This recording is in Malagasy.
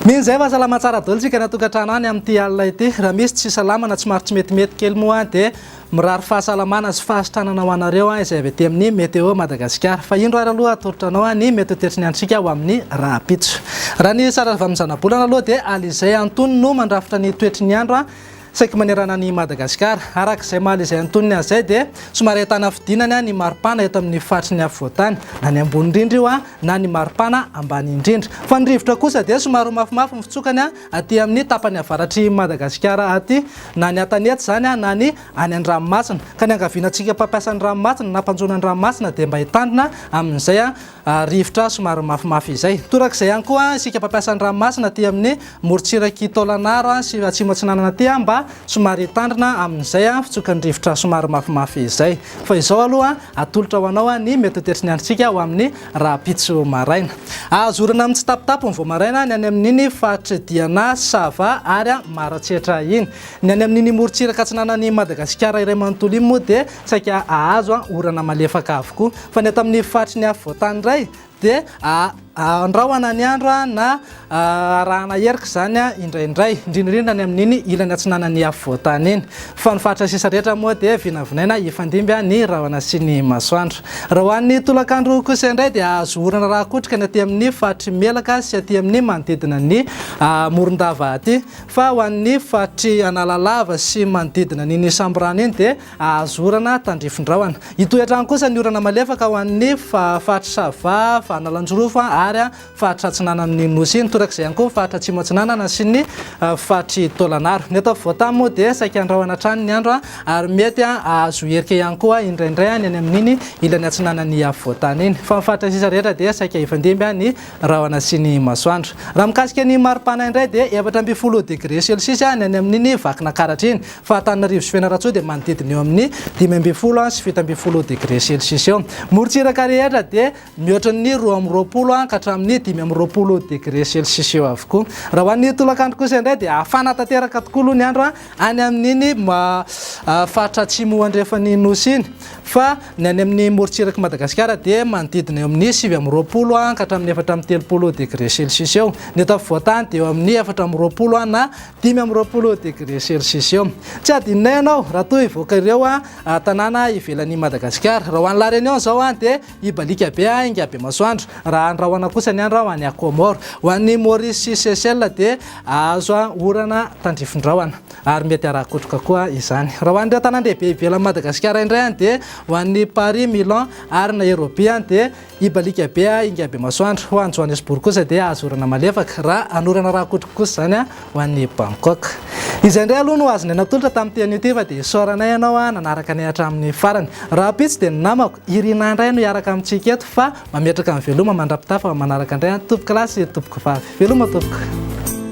Minzay fahasalama tsara daholo tsika natokantrano any amin'ity alina ity. Raha misy tsy salama na tsy maro tsy metimety kely moa dia mirary fahasalamana sy fahasitranana ho anareo izay avy aty amin'ny météo Madagasikara. Fa indro ary aloha atorotranao ny mety toetrany andritsika ho amin'ny rahampitso. Raha ny sara vamonjana-bolana aloha dia Alizay Antoniny no mandrafitra ny toetry ny andro saika manerana ny Madagasikara. Arak'izay Alizay Antoniny azay dia somary ahitana fidinany ny maripana eto amin'ny faritry ny afovoantany, na ny ambony indrindra io na ny maripana ambany indrindra. Fa ny rivotra kosa dia somary mafimafy mifitsokany aty amin'ny tapany avaratry Madagasikara aty, na ny Antanety zany na ny any an-dranomasina. Ka ny angavianantsika mpampiasa ny ranomasina na mpanjona ny ranomasina dia mba hitandrina amin'izay rivotra somary mafimafy izay. Torak'izay ihany koa isika mpampiasa ny ranomasina aty amin'ny morontsiraky Taolagnaro sy Atsimo Atsinanana aty mba somary hitandrina amin'izay fitsokan'ny rivotra somary mafimafy izay. Fa izao aloha atolotra ho anao ny mety toetrany andritsika ho amin'ny rahampitso maraina. Azorana amin'ny tsy tapitapo ny vao maraina ny any amin'iny faritry Diana, Sava ary Maratsetra iny. Ny any amin'iny morontsiraka atsinanan'ny Madagasikara iray manontolo iny moa dia saika ahazo orana malefaka avokoa. Fa ny eto amin'ny faritry ny afovoantany iray dia andrahoana ny andro na arahana herika zany indraindray, indrindrandrindra ny amin'iny ilany atsinanan'ny afovoantany iny. Fa ny faritra sisa rehetra moa dia vinavinaina hifandimby ny rahona sy ny masoandro. Raha ho an'ny tolakandro kosa indray dia azo orana rahakotrika ny aty amin'ny faritry Melaka sy aty amin'ny manodidina ny Morondava aty. Fa ho an'ny faritry Analalava sy manodidina ny Samborano iny dia azo orana tandrifin-drahona. Itoetrany kosa ny orana malefaka ho an'ny faritry Sava, Analanjorofo ary faritra atsinana amin'ny Nosy iny, torak'izay ihany koa faritra Atsimo Atsinanana sy ny faritry Taolagnaro. Ny eto afovoantany moa dia saika andrahoana hatrany ny andro ary mety azo herika ihany koa indraindray ny any amin'iny ilany atsinanan'ny afovoantany iny. Fa ny faritra sisa rehetra dia saika hifandimby ny rahona sy ny masoandro. Raha mikasika ny maripana indray dia 20 degré Celsius ny any amin'iny Vakinankaratra iny. Fa Antananarivo sy Fianarantsoa dia manodidina eo amin'ny 15 sy 20 degré Celsius eo. Morontsiraka rehetra dia mihoatra ny 12 ka hatramin'ny 20 degré Celsius eo avokoa. Raha ho an'ny tolakandro kosa indray dia hafana tanteraka tokoa aloha ny andro any amin'iny faritra atsimo andrefan'ny Nosy iny. Fa ny any amin'ny morontsiraky Madagasikara dia manodidina eo amin'ny 20 ka hatramin'ny 30 degré Celsius eo. Ny eto afovoantany dia eo amin'ny 40 na 50 degré Celsius eo. Tsy adinonay ianao raha toa hivoaka ireo tanàna ivelan'ny Madagasikara. Raha ho an'ny La Réunion zao dia ibalika be Ingabe Masoandro. Raha andrahoana kosa ny andro ho an'ny Comore. Ho an'ny Maurice sy Seychelles dia azo orana tandrifin-drahona ary mety araha-kotroka koa izany. Raha ho an'ireo tanàn-dehibe ivelan'ny Madagasikara indray dia ho an'ny Paris, Milan ary Nairobi dia ibalika be Ingabe Masoandro. Ho an'ny Johannesburg kosa dia azo orana malefaka. Raha anorana raha-kotroka kosa zany ho an'ny Bangkok. Izay indray aloha no azonay natolotra tamin'ity anio ity, fa dia isaoranay ianao nanaraka ny hatramin'ny farany. Raha pitsy dia ny namako Irina indray no hiaraka amintsika eto, fa mametraka amin'ny veloma mandrapitafa manaraka indray tompoko lahy sy tompoko vavy. Veloma tompoko.